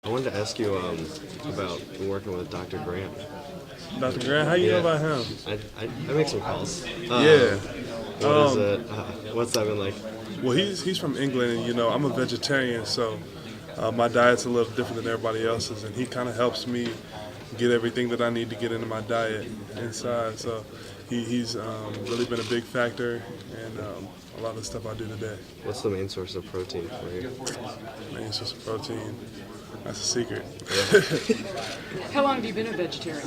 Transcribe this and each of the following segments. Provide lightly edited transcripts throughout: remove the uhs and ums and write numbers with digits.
I wanted to ask you about working with Dr. Grant. Dr. Grant, how you know Yeah, about him? I make some calls. Yeah. What is it? What's that been like? Well, he's from England, and I'm a vegetarian, so my diet's a little different than everybody else's, and he kind of helps me get everything that I need to get into my diet inside. So he's really been a big factor in a lot of the stuff I do today. What's the main source of protein for you? Main source of protein. That's a secret. How long have you been a vegetarian?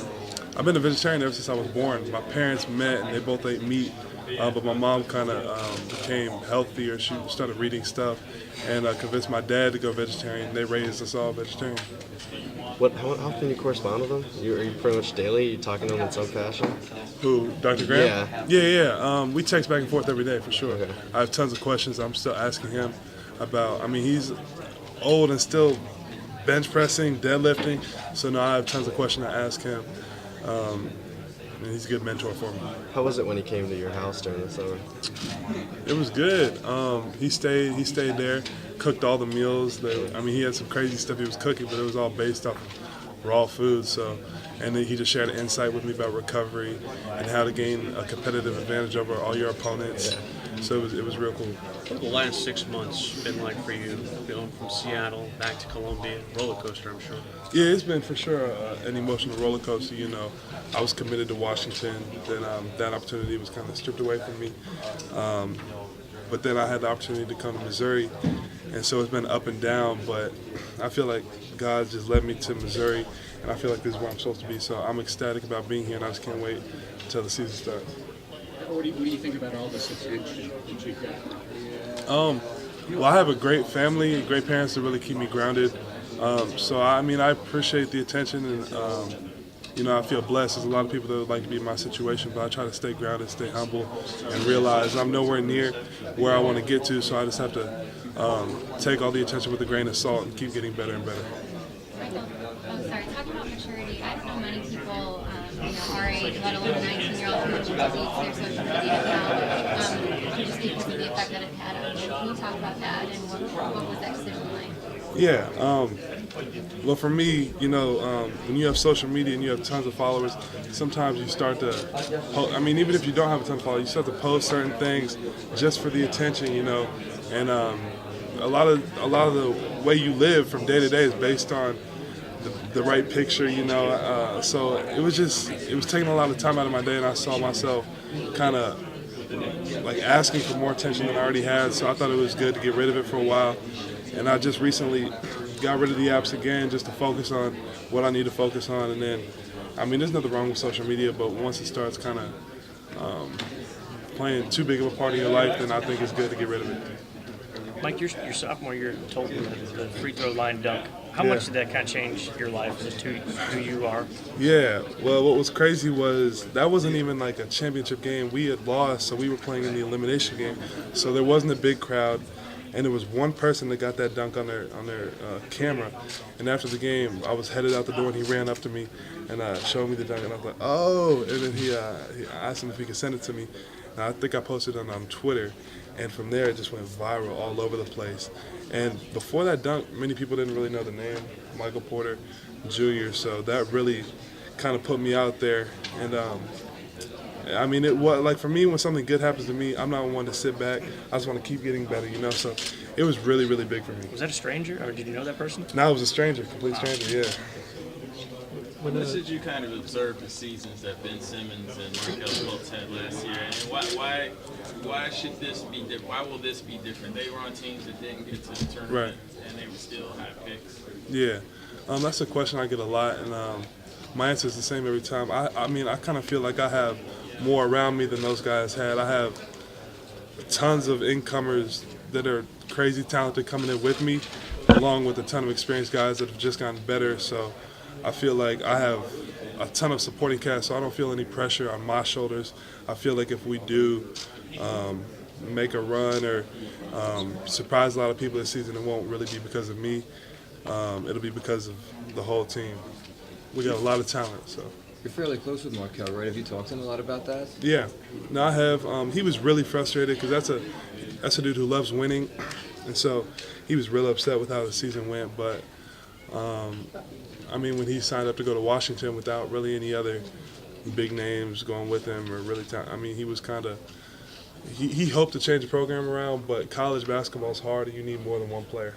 I've been a vegetarian ever since I was born. My parents met and they both ate meat, but my mom kind of became healthier. She started reading stuff and convinced my dad to go vegetarian. They raised us all vegetarian. How can you correspond with him? Are you pretty much daily? You talking to him in some fashion? Who, Dr. Grant? Yeah. Yeah. We text back and forth every day for sure. Okay. I have tons of questions I'm still asking him about. I mean, he's old and still bench pressing, deadlifting, so now I have tons of questions to ask him. And he's a good mentor for me. How was it when he came to your house during the summer? It was good. He stayed there, cooked all the meals. He had some crazy stuff he was cooking, but it was all based off of raw food. So, and then he just shared an insight with me about recovery and how to gain a competitive advantage over all your opponents. So it was real cool. What the last 6 months been like for you, going from Seattle back to Colombia? Roller coaster, I'm sure. Yeah, it's been for sure an emotional roller coaster. I was committed to Washington, then that opportunity was kind of stripped away from me. But then I had the opportunity to come to Missouri, and so it's been up and down. But I feel like God just led me to Missouri, and I feel like this is where I'm supposed to be. So I'm ecstatic about being here, and I just can't wait until the season starts. What do you think about all this attention that you've got? Well, I have a great family, great parents to really keep me grounded. So I appreciate the attention, and I feel blessed. There's a lot of people that would like to be in my situation, but I try to stay grounded, stay humble, and realize I'm nowhere near where I want to get to. So I just have to take all the attention with a grain of salt and keep getting better and better. Michael, talking about maturity, I don't know many people, our age, let alone 19-year-olds who deletes their social media account just because of the effect that it had on them. Can you talk about that and what was that decision like? Yeah. Well, for me, when you have social media and you have tons of followers, sometimes you start to, even if you don't have a ton of followers, you start to post certain things just for the attention, and a lot of the way you live from day to day is based on the right picture, so it was taking a lot of time out of my day, and I saw myself kind of like asking for more attention than I already had, so I thought it was good to get rid of it for a while. And I just recently got rid of the apps again just to focus on what I need to focus on. And then, there's nothing wrong with social media, but once it starts kind of playing too big of a part in your life, then I think it's good to get rid of it. Mike, your sophomore year told me the free throw line dunk. How much did that kind of change your life as to who you are? Yeah, well, what was crazy was that wasn't even like a championship game. We had lost, so we were playing in the elimination game. So there wasn't a big crowd. And there was one person that got that dunk on their camera. And after the game, I was headed out the door, and he ran up to me and showed me the dunk. And I was like, oh! And then he asked him if he could send it to me. And I think I posted it on Twitter. And from there, it just went viral all over the place. And before that dunk, many people didn't really know the name, Michael Porter Jr. So that really kind of put me out there. And it was like, for me, when something good happens to me, I'm not one to sit back. I just want to keep getting better, So it was really, really big for me. Was that a stranger, or did you know that person? No, it was a stranger, complete stranger, yeah. When did you kind of observe the seasons that Ben Simmons and Markelle Fultz had last year, and why should this be different? Why will this be different? They were on teams that didn't get to the tournament, and they were still high picks. Yeah, that's a question I get a lot, and my answer is the same every time. I kind of feel like I have more around me than those guys had. I have tons of incomers that are crazy talented coming in with me, along with a ton of experienced guys that have just gotten better. So I feel like I have a ton of supporting cast, so I don't feel any pressure on my shoulders. I feel like if we do make a run or surprise a lot of people this season, it won't really be because of me. It'll be because of the whole team. We got a lot of talent, so. You're fairly close with Markelle, right? Have you talked to him a lot about that? Yeah, no, I have. He was really frustrated because that's a dude who loves winning, and so he was real upset with how the season went. But I mean, when he signed up to go to Washington without really any other big names going with him or really, I mean, he was kind of, he hoped to change the program around, but college basketball is hard and you need more than one player.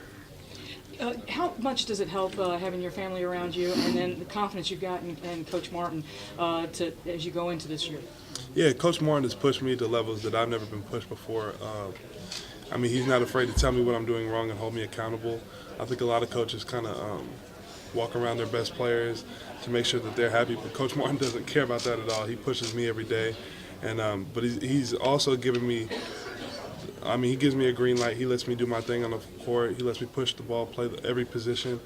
How much does it help having your family around you, and then the confidence you've got in Coach Martin as you go into this year? Yeah, Coach Martin has pushed me to levels that I've never been pushed before. I mean, he's not afraid to tell me what I'm doing wrong and hold me accountable. I think a lot of coaches kind of walk around their best players to make sure that they're happy, but Coach Martin doesn't care about that at all. He pushes me every day, and but he's also given me, I mean, he gives me a green light. He lets me do my thing on the court. He lets me push the ball, play every position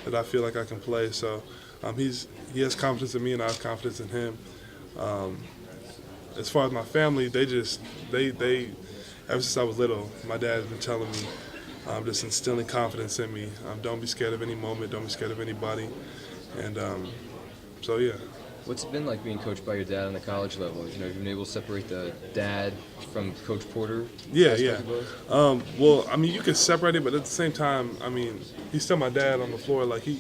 that I feel like I can play. So he has confidence in me, and I have confidence in him. As far as my family, they ever since I was little, my dad has been telling me, just instilling confidence in me. Don't be scared of any moment. Don't be scared of anybody. And so, yeah. What's it been like being coached by your dad on the college level? You know, you've been able to separate the dad from Coach Porter? Yeah. Well, I mean, you can separate it, but at the same time, I mean, he's still my dad on the floor. Like, he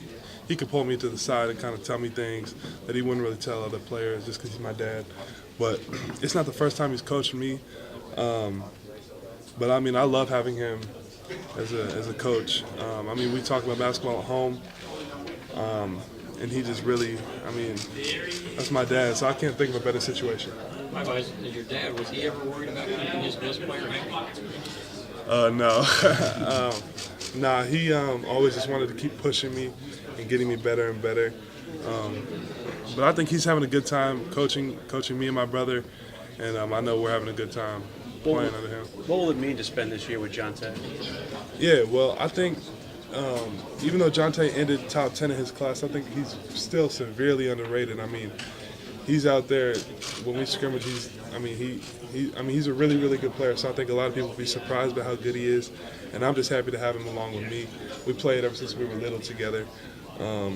could pull me to the side and kind of tell me things that he wouldn't really tell other players just because he's my dad. But it's not the first time he's coached me. But, I mean, I love having him as a coach. I mean, we talk about basketball at home. And he just really, I mean, that's my dad, so I can't think of a better situation. As your dad, was he ever worried about keeping his best player happy? No. Nah, he always just wanted to keep pushing me and getting me better and better. But I think he's having a good time coaching me and my brother, and I know we're having a good time playing under him. What will it mean to spend this year with Jonte? Yeah, well, I think even though Jonte ended top 10 in his class, I think he's still severely underrated. I mean, he's out there when we scrimmage. He's a really, really good player. So I think a lot of people will be surprised by how good he is, and I'm just happy to have him along with me. We played ever since we were little together, yeah,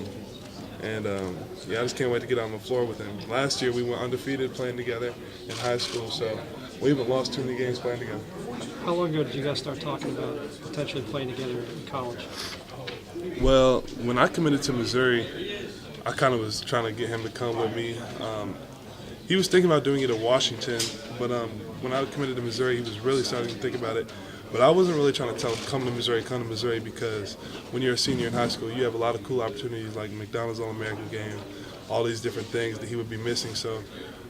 I just can't wait to get on the floor with him. Last year we went undefeated playing together in high school, so we haven't lost too many games playing together. How long ago did you guys start talking about potentially playing together in college? Well, when I committed to Missouri, I kind of was trying to get him to come with me. He was thinking about doing it at Washington, but when I committed to Missouri, he was really starting to think about it. But I wasn't really trying to tell him, come to Missouri, because when you're a senior in high school, you have a lot of cool opportunities like McDonald's All-American game, all these different things that he would be missing. So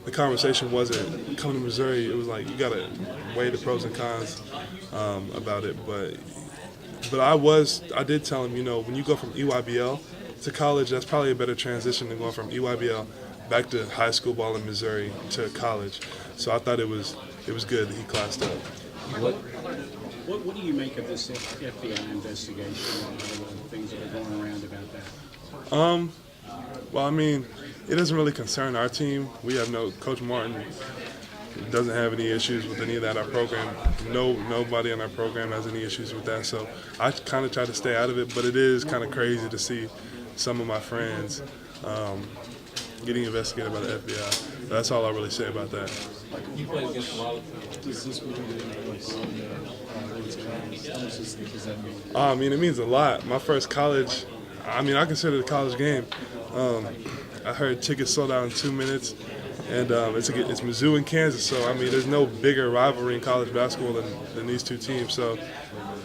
the conversation wasn't come to Missouri. It was like you got to weigh the pros and cons about it. But I did tell him, you know, when you go from EYBL to college, that's probably a better transition than going from EYBL back to high school ball in Missouri to college. So I thought it was good that he classed up. What do you make of this FBI investigation and all the things that are going around about that? Well, I mean, it doesn't really concern our team. We have Coach Martin doesn't have any issues with any of that. Our program, nobody in our program has any issues with that. So I kind of try to stay out of it, but it is kind of crazy to see some of my friends getting investigated by the FBI. That's all I really say about that. You play against a lot of. Does this mean I mean, it means a lot. My first college, I mean, I consider it a college game. I heard tickets sold out in 2 minutes, and it's Mizzou and Kansas. So I mean, there's no bigger rivalry in college basketball than these two teams. So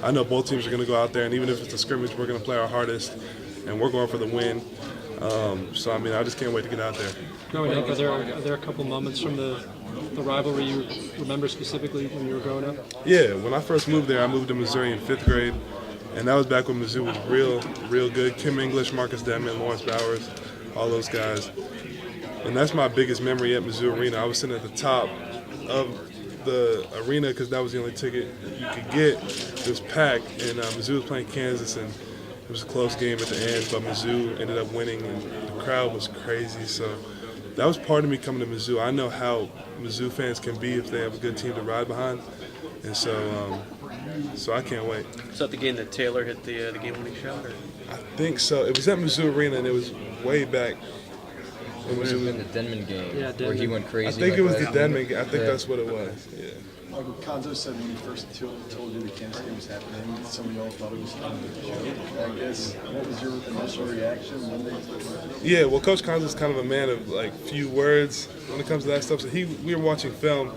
I know both teams are going to go out there, and even if it's a scrimmage, we're going to play our hardest, and we're going for the win. So I mean, I just can't wait to get out there. Growing up, are there a couple moments from the rivalry you remember specifically when you were growing up? Yeah, when I first moved there, I moved to Missouri in 5th grade, and that was back when Mizzou was real good. Kim English, Marcus Denman, Lawrence Bowers, all those guys. And that's my biggest memory at Mizzou Arena. I was sitting at the top of the arena because that was the only ticket you could get. It was packed, and Mizzou was playing Kansas, and it was a close game at the end, but Mizzou ended up winning, and the crowd was crazy. So that was part of me coming to Mizzou. I know how Mizzou fans can be if they have a good team to ride behind, and so I can't wait. Is that the game that Taylor hit the game-winning shot? Or? I think so. It was at Mizzou Arena, and it was way back. It would have been the Denman game where he went crazy. I think it was the Denman game. I think that's what it was. Yeah. like what Konzo said when he first told you the Kansas game was happening, some of y'all thought it was kind of a joke. I guess, what was your initial reaction when they told you? Yeah, well, Coach Konzo's kind of a man of like few words when it comes to that stuff. So we were watching film,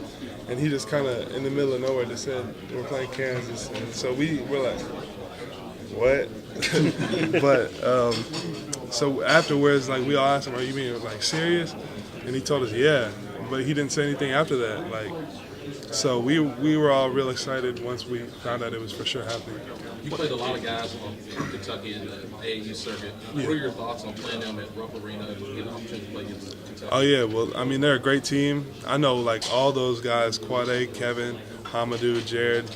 and he just kind of in the middle of nowhere just said we're playing Kansas, and so we were like, what? But so afterwards, like we all asked him, "Are you being like serious?" And he told us, "Yeah," but he didn't say anything after that. Like, so we were all real excited once we found out it was for sure happening. You played a lot of guys from Kentucky in the AAU circuit. What are your thoughts on playing them at Rupp Arena and getting an opportunity to play against Kentucky? Oh yeah, well, I mean they're a great team. I know like all those guys: Quade, Kevin, Hamadou, Jared,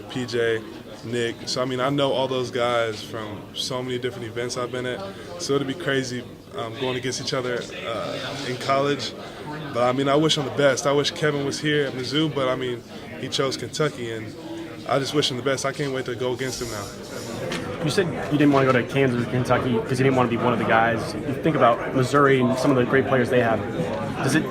PJ, Nick. So I mean I know all those guys from so many different events I've been at. So it'd be crazy going against each other in college. But I mean I wish them the best. I wish Kevin was here at Mizzou, but I mean he chose Kentucky, and I just wish him the best. I can't wait to go against him now. You said you didn't want to go to Kansas or Kentucky because you didn't want to be one of the guys. You think about Missouri and some of the great players they have. Does it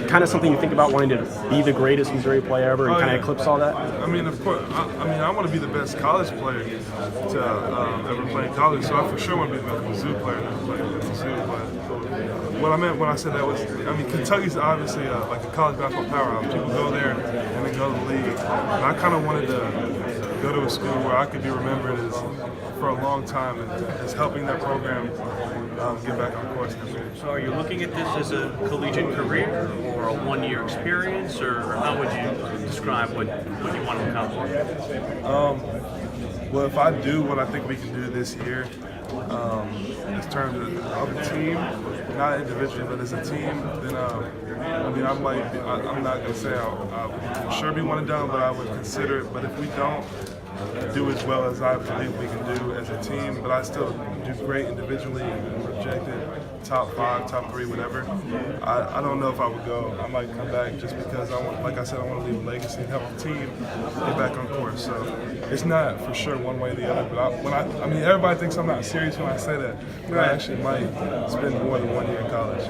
kind of something you think about wanting to be the greatest Missouri player ever and kind of eclipse all that? I mean, of course. I want to be the best college player to ever play in college. So I for sure want to be the best Mizzou player to ever play in Mizzou. But what I meant when I said that was, I mean, Kentucky's obviously like a college basketball powerhouse. People go there and then go to the league. And I kind of wanted to go to a school where I could be remembered as for a long time and as helping that program get back on course. So are you looking at this as a collegiate career or a one-year experience, or how would you describe what you want to accomplish? Well, if I do what I think we can do this year, in terms of the team, not individually, but as a team, then I mean, I'm not gonna say I'll for sure be one and done, but I would consider it. But if we don't do as well as I believe we can do as a team, but I still do great individually and projected top 5, top 3, whatever, I don't know if I would go. I might come back just because I want, like I said, I want to leave a legacy and help the team get back on course. So it's not for sure one way or the other. But I mean, everybody thinks I'm not serious when I say that, but I actually might spend more than 1 year in college.